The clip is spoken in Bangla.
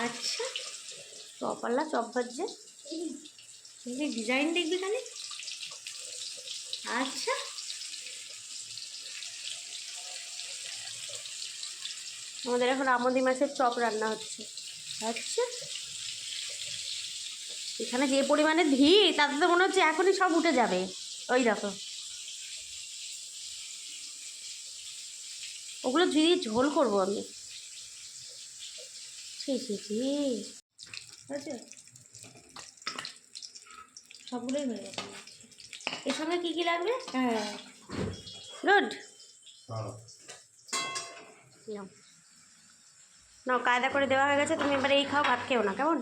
আচ্ছা, চপাল্লা চপ ভাজছে, ডিজাইন দেখবি খালি। আচ্ছা, আমাদের এখন আমদি মাছের চপ রান্না হচ্ছে। আচ্ছা, এখানে যে পরিমাণে ভিড় তাতে তো মনে হচ্ছে এখনই সব উঠে যাবে। ওই দেখো, ওগুলো যদি ঝোল করবো আমি। সবগুলোই হয়ে গেছে। এর সঙ্গে কী কী লাগবে? হ্যাঁ, গুড। নাও, কায়দা করে দেওয়া হয়ে গেছে, তুমি এবারে এই খাও, ভাত খেও না, কেমন?